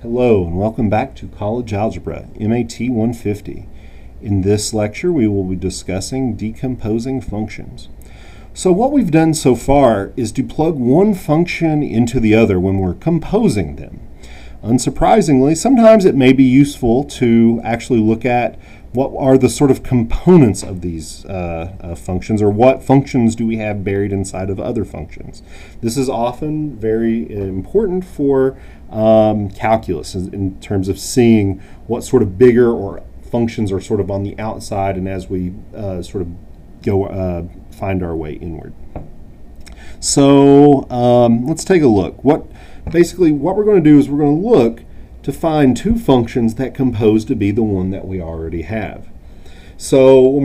Hello and welcome back to College Algebra, MAT 150. In this lecture we will be discussing decomposing functions. So what we've done so far is to plug one function into the other when we're composing them. Unsurprisingly, sometimes it may be useful to actually look at what are the sort of components of these functions, or what functions do we have buried inside of other functions. This is often very important for calculus in terms of seeing what sort of bigger or functions are sort of on the outside, and as we sort of go find our way inward. So let's take a look. Basically what we're going to do is we're going to look to find two functions that compose to be the one that we already have. So when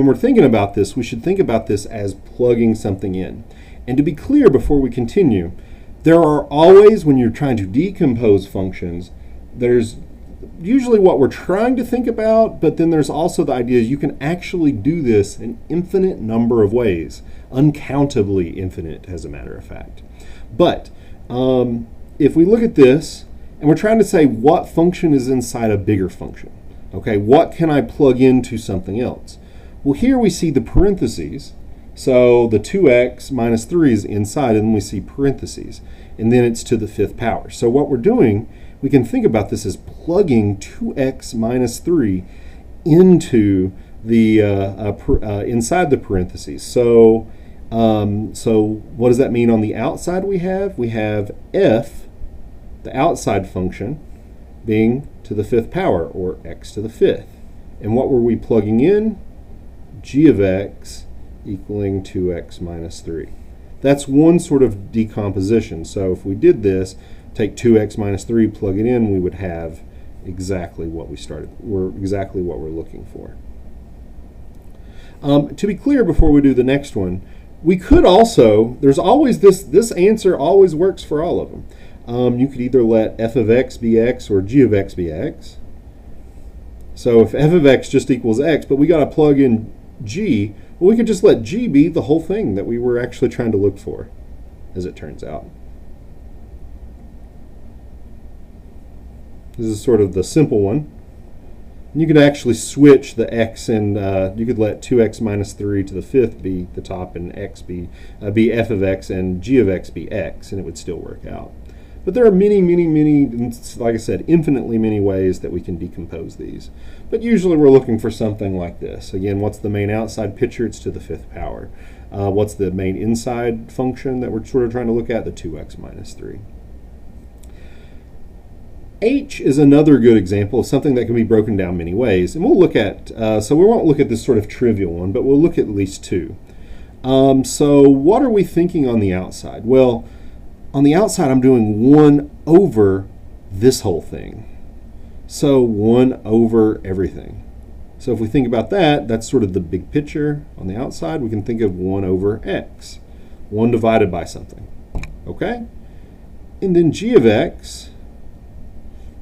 we're thinking about this, we should think about this as plugging something in. And to be clear before we continue, there are always, when you're trying to decompose functions, there's usually what we're trying to think about, but then there's also the idea you can actually do this an infinite number of ways, uncountably infinite as a matter of fact. But if we look at this, and we're trying to say what function is inside a bigger function. Okay, what can I plug into something else? Well, here we see the parentheses. So the 2x minus 3 is inside, and then we see parentheses. And then it's to the fifth power. So what we're doing, we can think about this as plugging 2x minus 3 into the inside the parentheses. So what does that mean on the outside? We have f, the outside function, being to the fifth power, or x to the fifth. And what were we plugging in? G of x equaling 2x minus 3. That's one sort of decomposition. So if we did this, take 2x minus 3, plug it in, we would have exactly what exactly what we're looking for. To be clear before we do the next one, we could also, there's always this answer always works for all of them. You could either let f of x be x or g of x be x. So if f of x just equals x, but we got to plug in g, well, we could just let g be the whole thing that we were actually trying to look for, as it turns out. This is sort of the simple one. You could actually switch the x, and you could let 2x minus 3 to the fifth be the top, and x be f of x, and g of x be x, and it would still work out. But there are many, like I said, infinitely many ways that we can decompose these. But usually we're looking for something like this. Again, what's the main outside picture? It's to the fifth power. What's the main inside function that we're sort of trying to look at? The 2x minus 3. H is another good example of something that can be broken down many ways. And we'll look at, so we won't look at this sort of trivial one, but we'll look at least two. So what are we thinking on the outside? Well, on the outside, I'm doing 1 over this whole thing. So 1 over everything. So if we think about that, that's sort of the big picture. On the outside, we can think of 1 over x. 1 divided by something. Okay? And then g of x,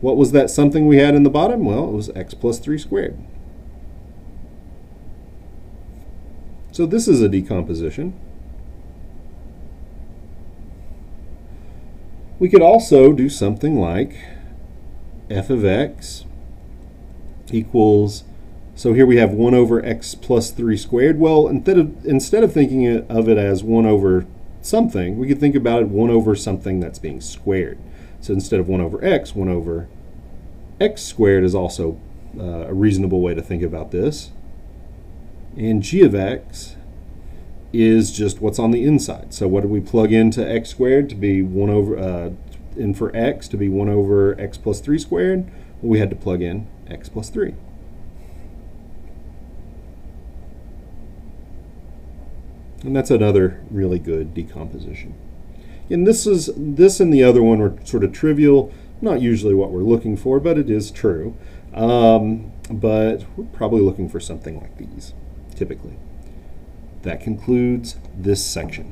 what was that something we had in the bottom? Well, it was x plus 3 squared. So this is a decomposition. We could also do something like f of x equals, so here we have 1 over x plus 3 squared. Well, instead of thinking of it as 1 over something, we could think about it 1 over something that's being squared. So instead of 1 over x, 1 over x squared is also a reasonable way to think about this. And g of x is just what's on the inside. So what do we plug into x squared to be 1 over, and for x to be 1 over x plus 3 squared? Well, we had to plug in x plus 3. And that's another really good decomposition. And this and the other one are sort of trivial, not usually what we're looking for, but it is true. But we're probably looking for something like these, typically. That concludes this section.